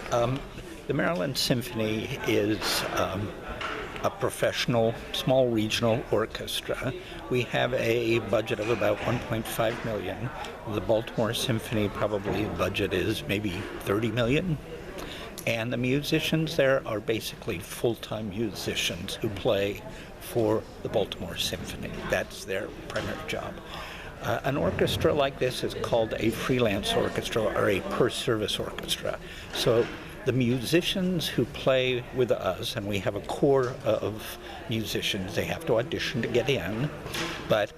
The Maryland Symphony is a professional, small regional orchestra. We have a budget of about $1.5 million. The Baltimore Symphony, probably the budget is maybe $30 million. And the musicians there are basically full-time musicians who play for the Baltimore Symphony. That's their primary job. An orchestra like this is called a freelance orchestra or a per-service orchestra. So the musicians who play with us, and we have a core of musicians, they have to audition to get in, but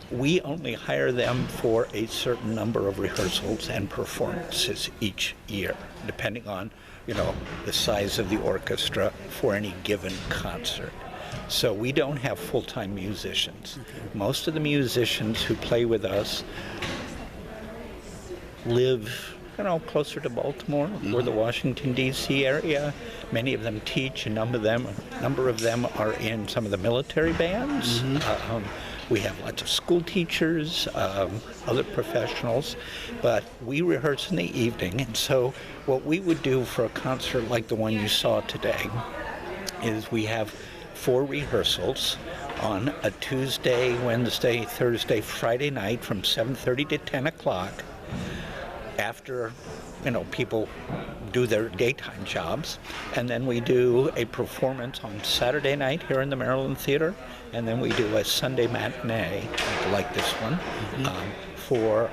we only hire them for a certain number of rehearsals and performances each year, depending on, the size of the orchestra for any given concert. So we don't have full-time musicians. Most of the musicians who play with us live, closer to Baltimore or the Washington, D.C. area. Many of them teach. A number of them are in some of the military bands. We have lots of school teachers, other professionals, but we rehearse in the evening. And so what we would do for a concert like the one you saw today is we have 4 rehearsals on a Tuesday, Wednesday, Thursday, Friday night from 7:30 to 10 o'clock after, people do their daytime jobs. And then we do a performance on Saturday night here in the Maryland Theater. And then we do a Sunday matinee, like this one, for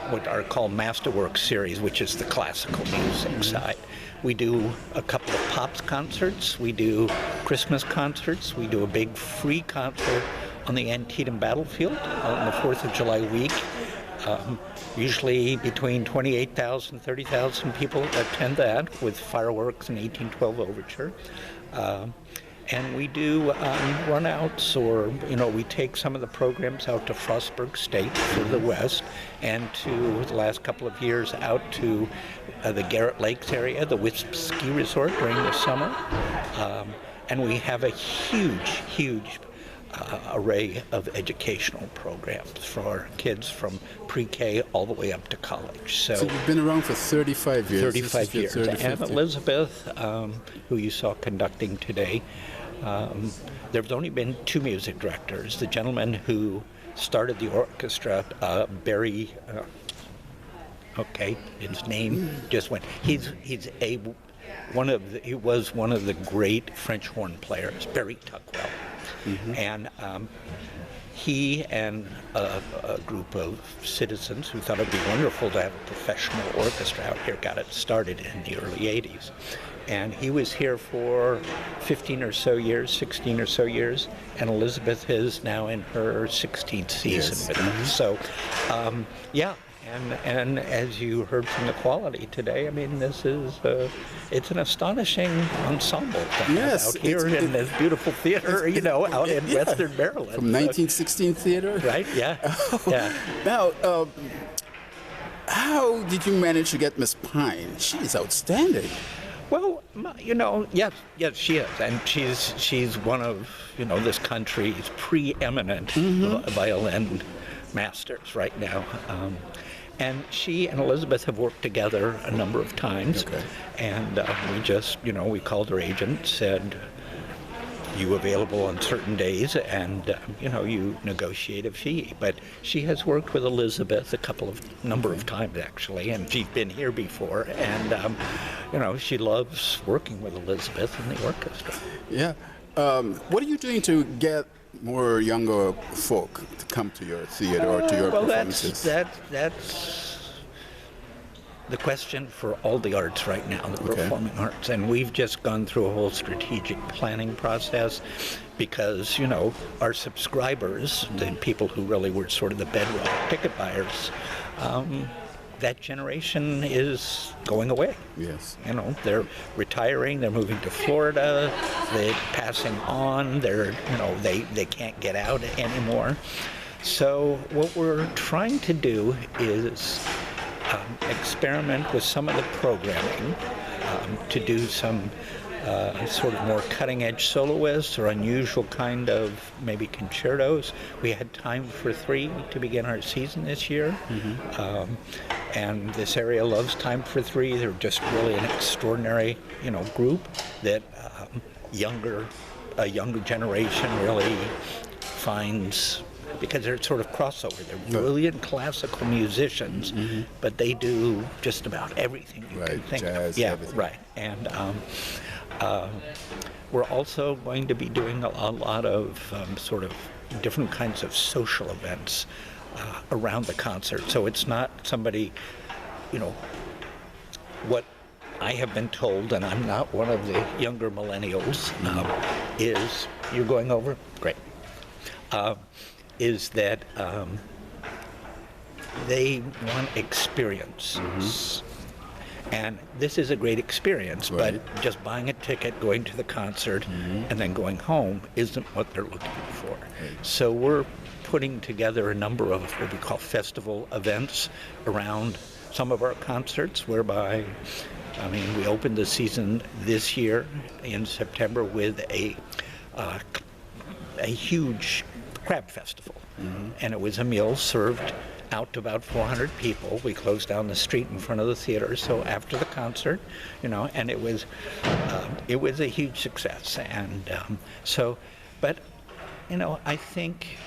what are called Masterwork series, which is the classical music side. We do a couple of Pops concerts, we do Christmas concerts, we do a big free concert on the Antietam battlefield on the 4th of July week. Usually between 28,000 and 30,000 people attend that with fireworks and 1812 overture. And we do runouts, or, we take some of the programs out to Frostburg State for the West, and to the last couple of years out to the Garrett Lakes area, the Wisp Ski Resort during the summer. And we have a huge array of educational programs for our kids from pre-K all the way up to college. So you've been around for 35 years. 35 years. And Elizabeth, who you saw conducting today, there have only been 2 music directors. The gentleman who started the orchestra, Barry, his name just went. He was one of the great French horn players, Barry Tuckwell. And he and a group of citizens who thought it'd be wonderful to have a professional orchestra out here got it started in the early 80s. And he was here for 15 or so years, 16 or so years, and Elizabeth is now in her 16th season with us. So, And as you heard from the quality today, this is, it's an astonishing ensemble out here in this beautiful theater, out in Western Maryland. From 1916 Theater? Right, yeah. Yeah. Now, how did you manage to get Miss Pine? She's outstanding. Well, yes, she is, and she's one of, this country's preeminent violin masters right now. And she and Elizabeth have worked together a number of times, and we just, we called her agent, said, you available on certain days, and, you negotiate a fee. But she has worked with Elizabeth a number of times, actually, and she's been here before, and, she loves working with Elizabeth in the orchestra. Yeah. What are you doing to get more younger folk to come to your theater or to your performances? That's the question for all the arts right now, the performing arts. And we've just gone through a whole strategic planning process because, our subscribers, the people who really were sort of the bedrock ticket buyers, that generation is going away. Yes. They're retiring, they're moving to Florida, they're passing on, they can't get out anymore. So what we're trying to do is experiment with some of the programming to do some sort of more cutting-edge soloists or unusual kind of maybe concertos. We had Time for Three to begin our season this year. And this area loves Time for Three. They're just really an extraordinary, group that a younger generation really finds, because they're sort of crossover. They're brilliant classical musicians, but they do just about everything you can think jazz, of. Yeah, everything. right. And we're also going to be doing a lot of sort of different kinds of social events around the concert. So it's not somebody, what I have been told, and I'm not one of the younger millennials, is, you're going over? Great. Is that they want experiences. And this is a great experience, but just buying a ticket, going to the concert, and then going home isn't what they're looking for. So we're putting together a number of what we call festival events around some of our concerts, whereby, we opened the season this year in September with a huge crab festival. And it was a meal served out to about 400 people. We closed down the street in front of the theater, so after the concert, and it was a huge success. And but I think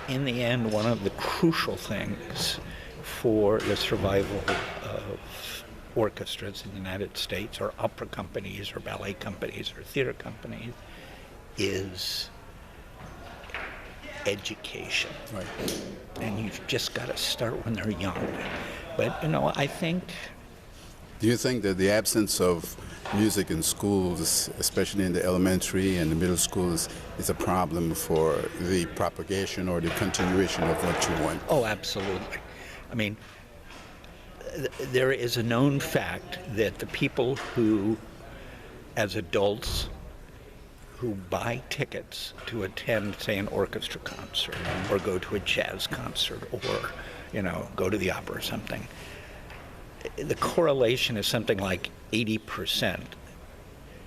in the end, one of the crucial things for the survival of orchestras in the United States, or opera companies, or ballet companies, or theater companies, is education. Right. And you've just got to start when they're young. But, I think... Do you think that the absence of music in schools, especially in the elementary and the middle schools, is a problem for the propagation or the continuation of what you want? Oh, absolutely. There is a known fact that the people who, as adults, who buy tickets to attend, say, an orchestra concert, or go to a jazz concert, or, go to the opera or something, the correlation is something like 80%.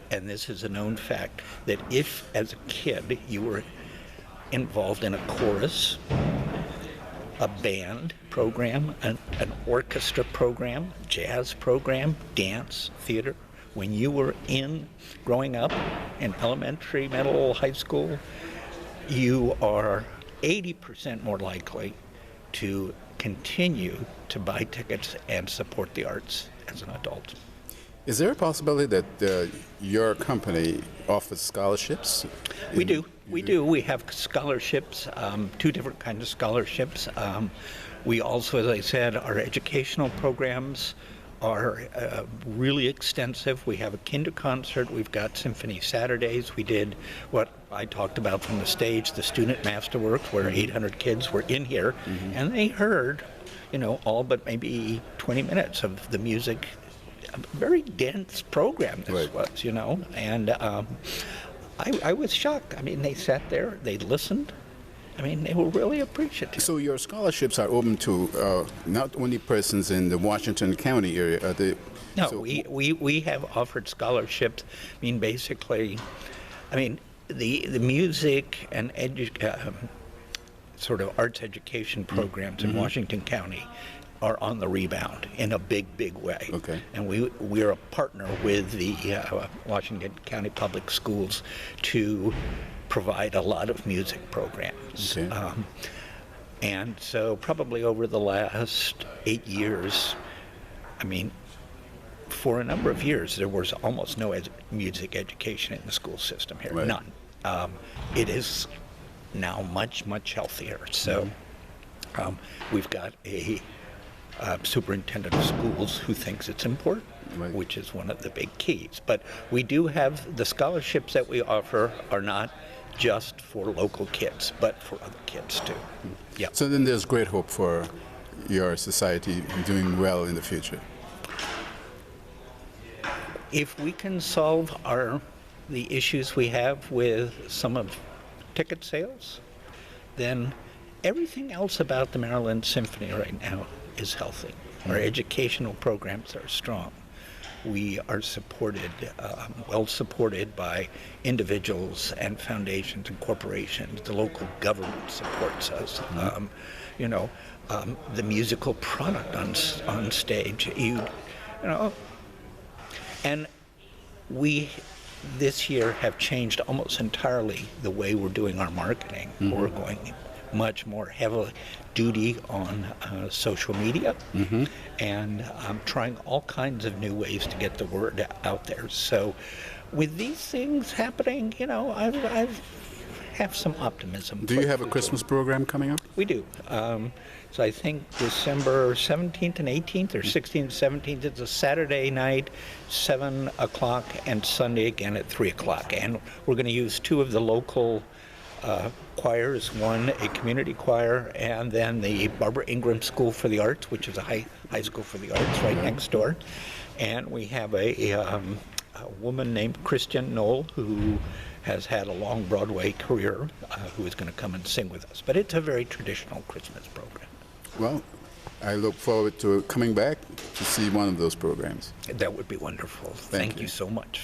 And this is a known fact, that if, as a kid, you were involved in a chorus, a band program, an orchestra program, jazz program, dance, theater, when you were growing up in elementary, middle, high school, you are 80% more likely to continue to buy tickets and support the arts as an adult. Is there a possibility that your company offers scholarships? We do. We have scholarships, two different kinds of scholarships. We also, as I said, our educational programs are really extensive. We have a kinder concert. We've got Symphony Saturdays. We did what I talked about from the stage, the student masterworks, where 800 kids were in here, and they heard, all but maybe 20 minutes of the music. A very dense program this was, and I was shocked. They sat there, they listened. They were really appreciative. So your scholarships are open to not only persons in the Washington County area. We have offered scholarships. Basically, the music and sort of arts education programs in Washington County are on the rebound in a big, big way. Okay. And we're a partner with the Washington County Public Schools to provide a lot of music programs. Okay. And so probably over the last 8 years, for a number of years, there was almost no music education in the school system here. Right. None. It is now much, much healthier. So we've got a superintendent of schools who thinks it's important, which is one of the big keys. But we do have the scholarships that we offer are not just for local kids, but for other kids too. Yeah. So then there's great hope for your society doing well in the future. If we can solve the issues we have with some of ticket sales, then everything else about the Maryland Symphony right now is healthy. Our educational programs are strong. we are supported, well supported by individuals and foundations and corporations. The local government supports us. The musical product on stage, you know, and we this year have changed almost entirely the way we're doing our marketing. We're going much more heavily duty on social media and trying all kinds of new ways to get the word out there. So with these things happening, I have some optimism. Do you have a Christmas program coming up? We do. So I think December 17th and 18th, or 16th and 17th, it's a Saturday night, 7 o'clock, and Sunday again at 3 o'clock. And we're going to use two of the local choirs, one a community choir, and then the Barbara Ingram School for the Arts, which is a high school for the arts right next door. And we have a woman named Christian Knoll who has had a long Broadway career, who is going to come and sing with us. But it's a very traditional Christmas program. Well, I look forward to coming back to see one of those programs. That would be wonderful. Thank you so much.